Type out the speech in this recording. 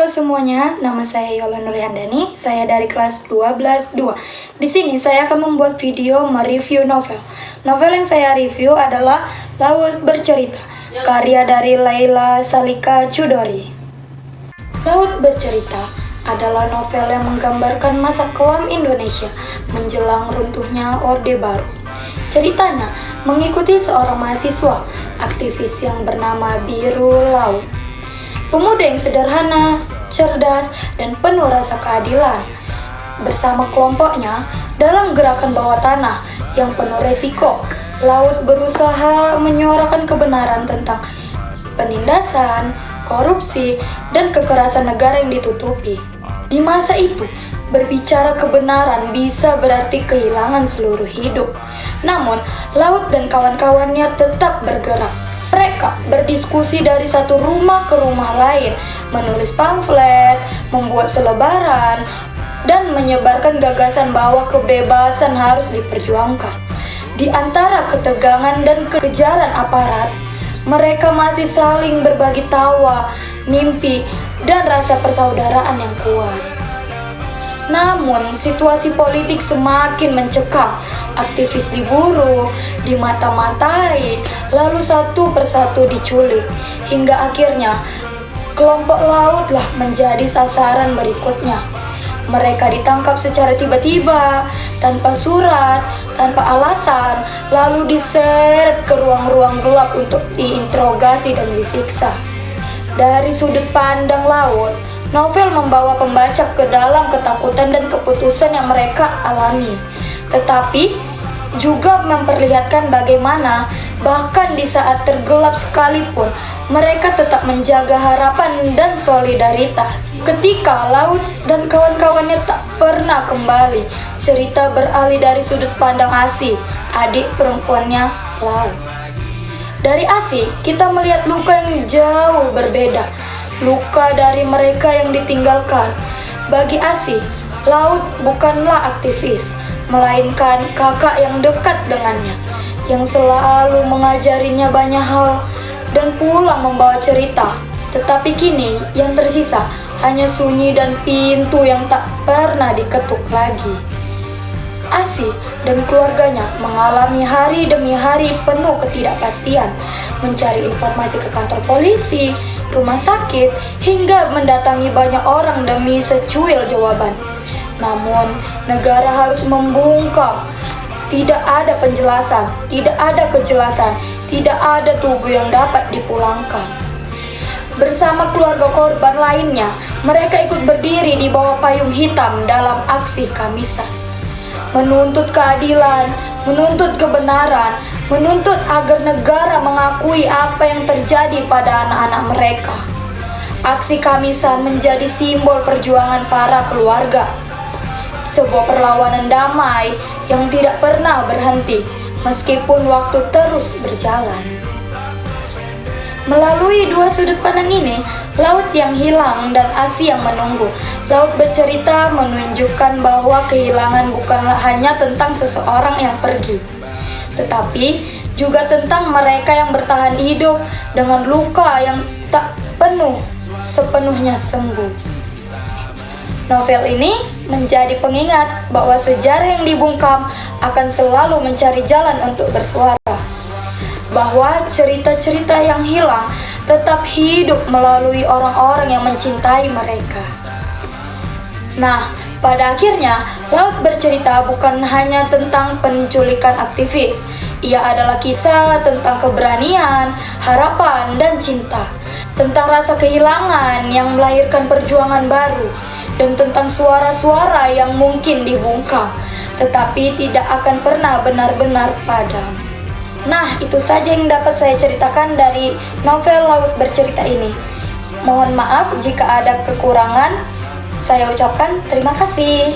Halo semuanya, nama saya Yola Nurhandani, saya dari kelas 12-2. Di sini saya akan membuat video mereview novel. Novel yang saya review adalah Laut Bercerita, karya dari Laila Salika Chudori. Laut Bercerita adalah novel yang menggambarkan masa kelam Indonesia menjelang runtuhnya Orde Baru. Ceritanya mengikuti seorang mahasiswa aktivis yang bernama Biru Laut. Pemuda yang sederhana, cerdas, dan penuh rasa keadilan. Bersama kelompoknya dalam gerakan bawah tanah yang penuh resiko, Laut berusaha menyuarakan kebenaran tentang penindasan, korupsi, dan kekerasan negara yang ditutupi. Di masa itu, berbicara kebenaran bisa berarti kehilangan seluruh hidup. Namun, Laut dan kawan-kawannya tetap bergerak. Mereka berdiskusi dari satu rumah ke rumah lain, menulis pamflet, membuat selebaran, dan menyebarkan gagasan bahwa kebebasan harus diperjuangkan. Di antara ketegangan dan kekejaran aparat, mereka masih saling berbagi tawa, mimpi, dan rasa persaudaraan yang kuat. Namun, situasi politik semakin mencekam. Aktivis diburu, dimata-matai, lalu satu persatu diculik. Hingga akhirnya, kelompok Lautlah menjadi sasaran berikutnya. Mereka ditangkap secara tiba-tiba, tanpa surat, tanpa alasan, lalu diseret ke ruang-ruang gelap untuk diinterogasi dan disiksa. Dari sudut pandang Laut, novel membawa pembaca ke dalam ketakutan dan keputusan yang mereka alami, tetapi juga memperlihatkan bagaimana bahkan di saat tergelap sekalipun mereka tetap menjaga harapan dan solidaritas. Ketika Laut dan kawan-kawannya tak pernah kembali, cerita beralih dari sudut pandang Asi, adik perempuannya Laut. Dari Asi, kita melihat luka yang jauh berbeda. Luka dari mereka yang ditinggalkan. Bagi Asi, Laut bukanlah aktivis, melainkan kakak yang dekat dengannya, yang selalu mengajarinya banyak hal dan pulang membawa cerita. Tetapi kini yang tersisa hanya sunyi dan pintu yang tak pernah diketuk lagi. Asi dan keluarganya mengalami hari demi hari penuh ketidakpastian, mencari informasi ke kantor polisi, rumah sakit, hingga mendatangi banyak orang demi secuil jawaban. Namun, negara harus membungkam. Tidak ada penjelasan, tidak ada kejelasan, tidak ada tubuh yang dapat dipulangkan. Bersama keluarga korban lainnya, mereka ikut berdiri di bawah payung hitam dalam aksi Kamisan. Menuntut keadilan, menuntut kebenaran, menuntut agar negara mengakui apa yang terjadi pada anak-anak mereka. Aksi Kamisan menjadi simbol perjuangan para keluarga. Sebuah perlawanan damai yang tidak pernah berhenti meskipun waktu terus berjalan. Melalui dua sudut pandang ini, Laut yang hilang dan Asi yang menunggu, Laut Bercerita menunjukkan bahwa kehilangan bukanlah hanya tentang seseorang yang pergi, tetapi juga tentang mereka yang bertahan hidup dengan luka yang tak sepenuhnya sembuh. Novel ini menjadi pengingat bahwa sejarah yang dibungkam akan selalu mencari jalan untuk bersuara. Bahwa cerita-cerita yang hilang tetap hidup melalui orang-orang yang mencintai mereka. Nah, pada akhirnya, Laut Bercerita bukan hanya tentang penculikan aktivis. Ia adalah kisah tentang keberanian, harapan, dan cinta. Tentang rasa kehilangan yang melahirkan perjuangan baru. Dan tentang suara-suara yang mungkin dibungkam, tetapi tidak akan pernah benar-benar padam. Nah, itu saja yang dapat saya ceritakan dari novel Laut Bercerita ini. Mohon maaf jika ada kekurangan. Saya ucapkan terima kasih.